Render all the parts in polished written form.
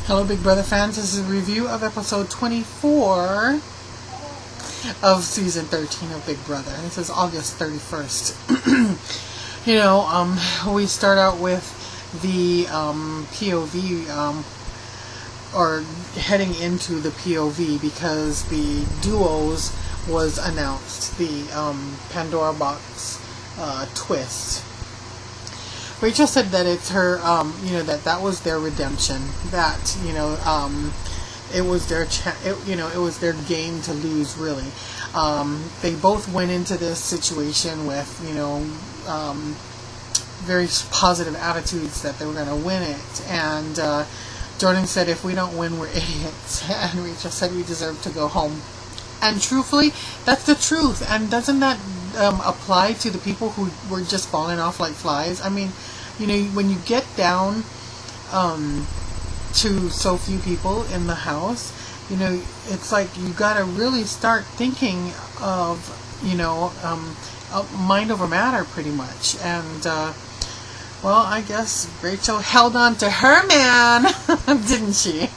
Hello Big Brother fans, this is a review of episode 24 of season 13 of Big Brother. This is August 31st. We start out with the POV, or heading into the POV because the duos was announced, the Pandora box twist. Rachel said that it's her, that was their redemption. That it was their it was their game to lose. Really, they both went into this situation with very positive attitudes that they were going to win it. And Jordan said, "If we don't win, we're idiots." And Rachel said, "We deserve to go home." And truthfully, that's the truth. And doesn't that apply to the people who were just falling off like flies? I mean, when you get down to so few people in the house, it's like you gotta really start thinking of, mind over matter pretty much. And, well, I guess Rachel held on to her man, didn't she?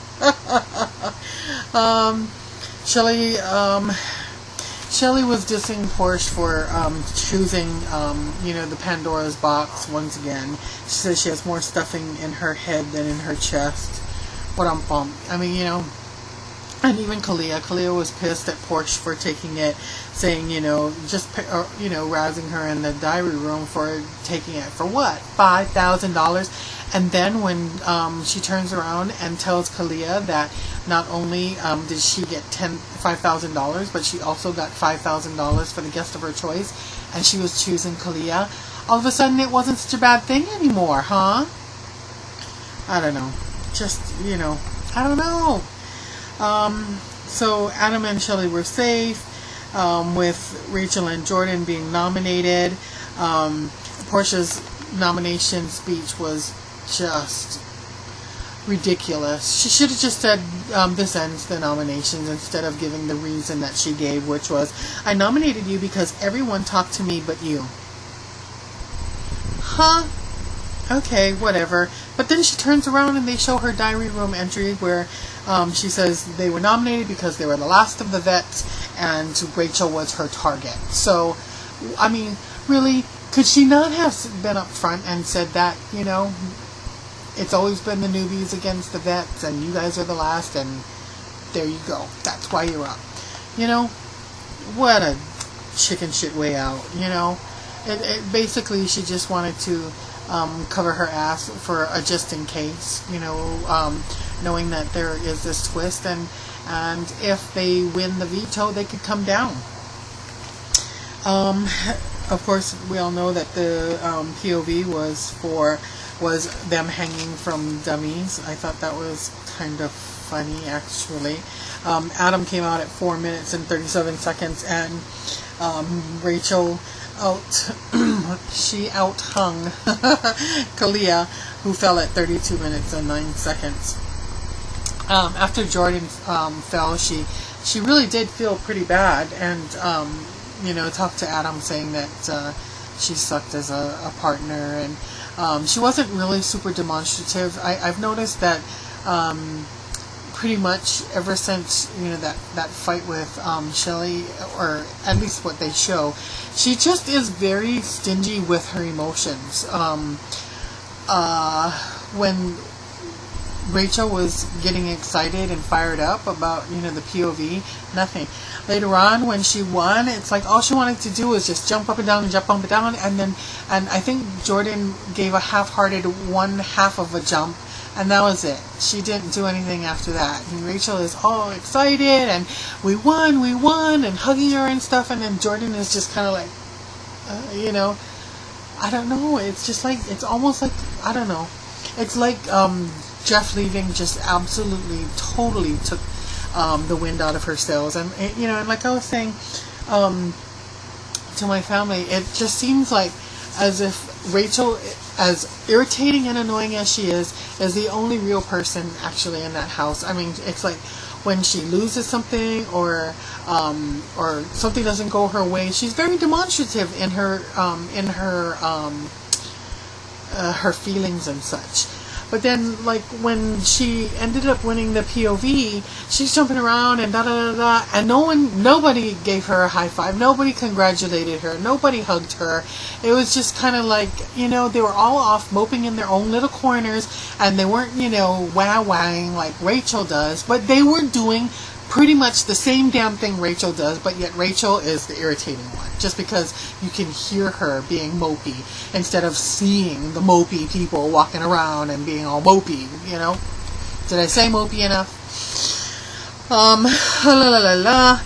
Shelly was dissing Porsche for choosing, the Pandora's box once again. She says she has more stuffing in her head than in her chest. I mean, and even Kalia was pissed at Porsche for taking it, saying, rousing her in the diary room for taking it for what? $5,000. And then when she turns around and tells Kalia that not only did she get $5,000, but she also got $5,000 for the guest of her choice, and she was choosing Kalia, all of a sudden it wasn't such a bad thing anymore, huh? I don't know. Just, I don't know. So Adam and Shelly were safe, with Rachel and Jordan being nominated. Portia's nomination speech was just ridiculous. She should have just said, this ends the nominations, instead of giving the reason that she gave, which was, I nominated you because everyone talked to me but you. Huh? Okay, whatever. But then she turns around and they show her diary room entry where she says they were nominated because they were the last of the vets and Rachel was her target. So, I mean, really, could she not have been up front and said that, it's always been the newbies against the vets, and you guys are the last, and there you go. That's why you're up. What a chicken shit way out. It basically, she just wanted to cover her ass for a just in case. Knowing that there is this twist, and if they win the veto, they could come down. Of course, we all know that the POV was them hanging from dummies. I thought that was kind of funny, actually. Adam came out at 4 minutes and 37 seconds, and Rachel she out-hung Kalia, who fell at 32 minutes and 9 seconds. After Jordan fell, she really did feel pretty bad, and talked to Adam saying that she sucked as a partner, and she wasn't really super demonstrative. I've noticed that pretty much ever since that fight with Shelly, or at least what they show, she just is very stingy with her emotions. When Rachel was getting excited and fired up about the POV, nothing. Later on, when she won, it's like all she wanted to do was just jump up and down, and I think Jordan gave a half-hearted one half of a jump, and that was it. She didn't do anything after that. And Rachel is all excited, and we won, and hugging her and stuff, and then Jordan is just kind of like, I don't know. It's just like, it's almost like, I don't know. It's like Jeff leaving just absolutely, totally took the wind out of her sails. And and like I was saying to my family, it just seems like as if Rachel, as irritating and annoying as she is the only real person actually in that house. I mean, it's like when she loses something or something doesn't go her way, she's very demonstrative in her her feelings and such. But then, like, when she ended up winning the POV, she's jumping around and da da da da, and nobody gave her a high five, nobody congratulated her, nobody hugged her. It was just kind of like, they were all off moping in their own little corners, and they weren't, wow-wowing like Rachel does, but they were doing pretty much the same damn thing Rachel does, but yet Rachel is the irritating one, just because you can hear her being mopey instead of seeing the mopey people walking around and being all mopey, Did I say mopey enough? La la la la.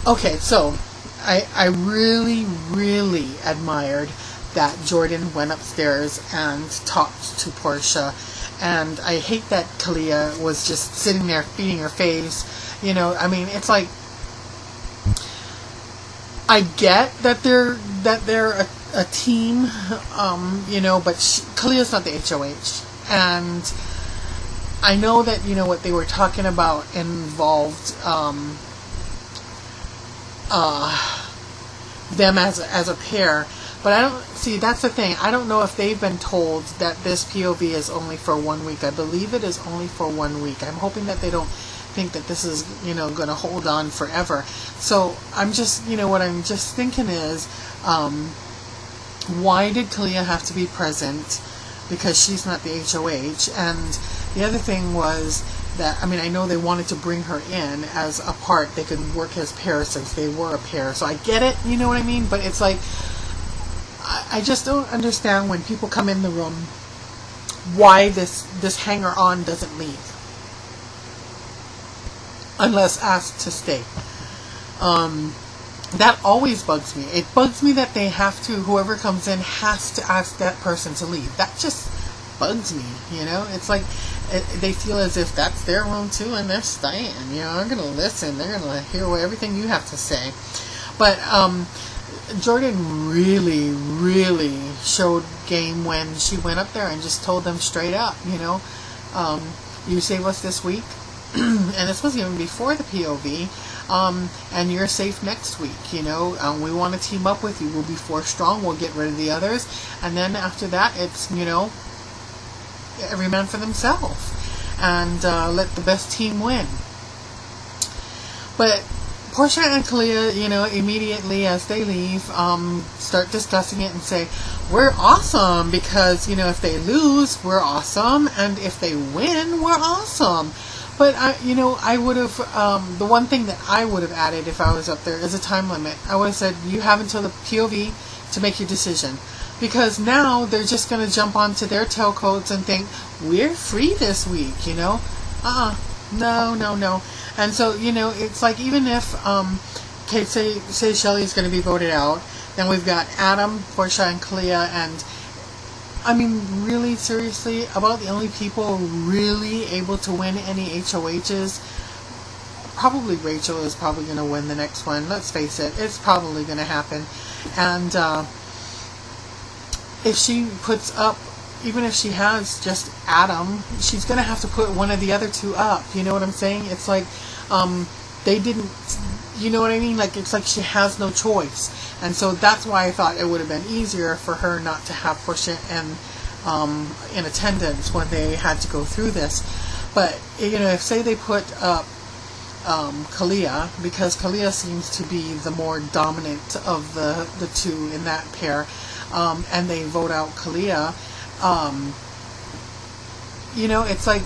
Okay, so I really, really admired that Jordan went upstairs and talked to Portia. And I hate that Kalia was just sitting there feeding her face. It's like, I get that they're a team, but Kalia's not the HOH. And I know that, what they were talking about involved them as a pair. But I don't see, that's the thing. I don't know if they've been told that this POV is only for 1 week. I believe it is only for 1 week. I'm hoping that they don't think that this is, going to hold on forever. So I'm just, what I'm just thinking is, why did Kalia have to be present? Because she's not the HOH. And the other thing was that, I know they wanted to bring her in as a part. They could work as pairs since they were a pair. So I get it, you know what I mean? But it's like, I just don't understand when people come in the room why this hanger-on doesn't leave unless asked to stay. That always bugs me. It bugs me that they have to, whoever comes in has to ask that person to leave. That just bugs me, It's like they feel as if that's their room too and they're staying. I'm going to listen. They're going to hear everything you have to say. But Jordan really, really showed game when she went up there and just told them straight up, you save us this week, and this was even before the POV, and you're safe next week, we want to team up with you. We'll be 4 strong, we'll get rid of the others, and then after that, it's, every man for themselves, and let the best team win. But Portia and Kalia, immediately as they leave, start discussing it and say, we're awesome because, if they lose, we're awesome, and if they win, we're awesome. But, I would have, the one thing that I would have added if I was up there is a time limit. I would have said, you have until the POV to make your decision. Because now they're just going to jump onto their tailcoats and think, we're free this week, No. And so, it's like, even if, say Shelly's going to be voted out, then we've got Adam, Portia, and Kalia, and, really, seriously, about the only people really able to win any HOHs, probably Rachel is probably going to win the next one. Let's face it, it's probably going to happen. And, if she puts up, even if she has just Adam, she's going to have to put one of the other two up. You know what I'm saying? It's like, they didn't, you know what I mean? Like, it's like she has no choice. And so that's why I thought it would have been easier for her not to have Portia and, in attendance when they had to go through this. But, if say they put up, Kalia, because Kalia seems to be the more dominant of the two in that pair, and they vote out Kalia, it's like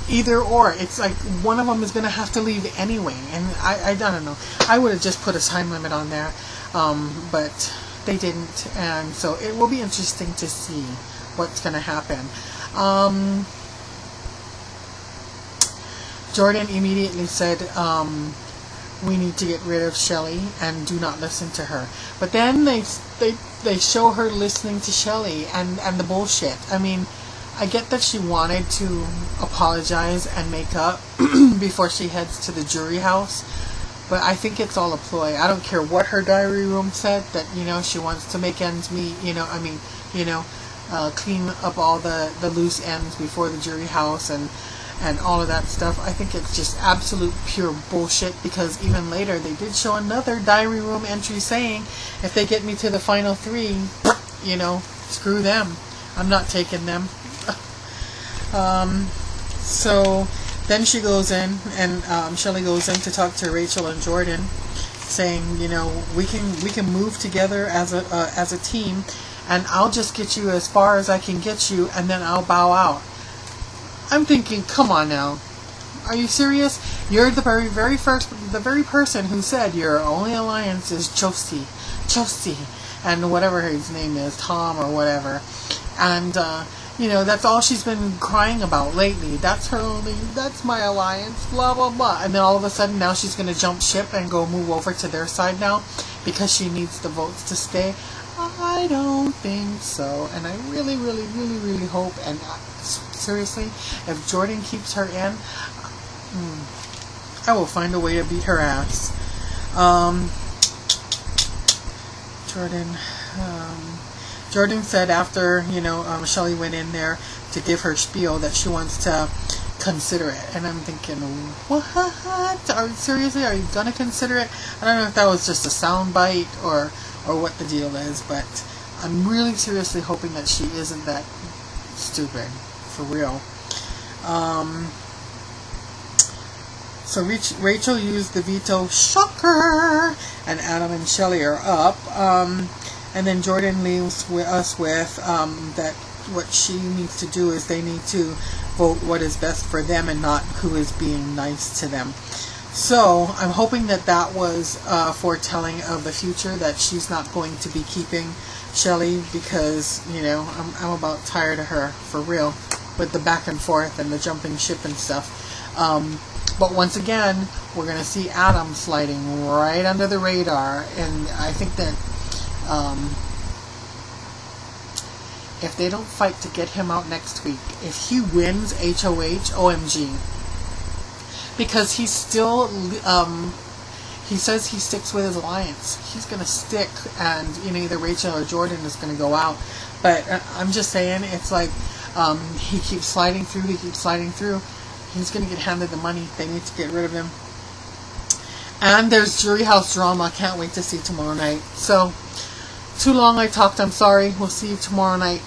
either or. It's like one of them is going to have to leave anyway, and I don't know. I would have just put a time limit on there, but they didn't, and so it will be interesting to see what's going to happen. Jordan immediately said, we need to get rid of Shelly and do not listen to her. But then they show her listening to Shelly and the bullshit. I get that she wanted to apologize and make up before she heads to the jury house, but I think it's all a ploy. I don't care what her diary room said, that, she wants to make ends meet, clean up all the loose ends before the jury house and all of that stuff. I think it's just absolute pure bullshit, because even later they did show another diary room entry saying, if they get me to the final 3, screw them. I'm not taking them. So then she goes in, and Shelly goes in to talk to Rachel and Jordan, saying, you know, we can move together as a team, and I'll just get you as far as I can get you, and then I'll bow out. I'm thinking, come on now, are you serious? You're the very person who said your only alliance is Josie, and whatever his name is, Tom or whatever, and you know, that's all she's been crying about lately. That's my alliance, blah, blah, blah. And then all of a sudden now she's going to jump ship and go move over to their side now because she needs the votes to stay. I don't think so. And I really, really, really, really hope, and seriously, if Jordan keeps her in, I will find a way to beat her ass. Jordan said after, you know, Shelly went in there to give her spiel that she wants to consider it. And I'm thinking, what? Seriously, are you going to consider it? I don't know if that was just a sound bite or what the deal is, but I'm really seriously hoping that she isn't that stupid, for real. So Rachel used the veto, shocker, and Adam and Shelly are up. And then Jordan leaves us with that what she needs to do is they need to vote what is best for them and not who is being nice to them. So I'm hoping that that was foretelling of the future, that she's not going to be keeping Shelly, because, you know, I'm about tired of her, for real, with the back and forth and the jumping ship and stuff. But once again, we're going to see Adam sliding right under the radar, and I think that if they don't fight to get him out next week, if he wins HOH, OMG, because he's still, he says he sticks with his alliance. He's going to stick, and, you know, either Rachel or Jordan is going to go out. But I'm just saying, it's like, he keeps sliding through, he's going to get handed the money. They need to get rid of him. And there's Jury House drama. Can't wait to see tomorrow night. So, too long I talked. I'm sorry. We'll see you tomorrow night.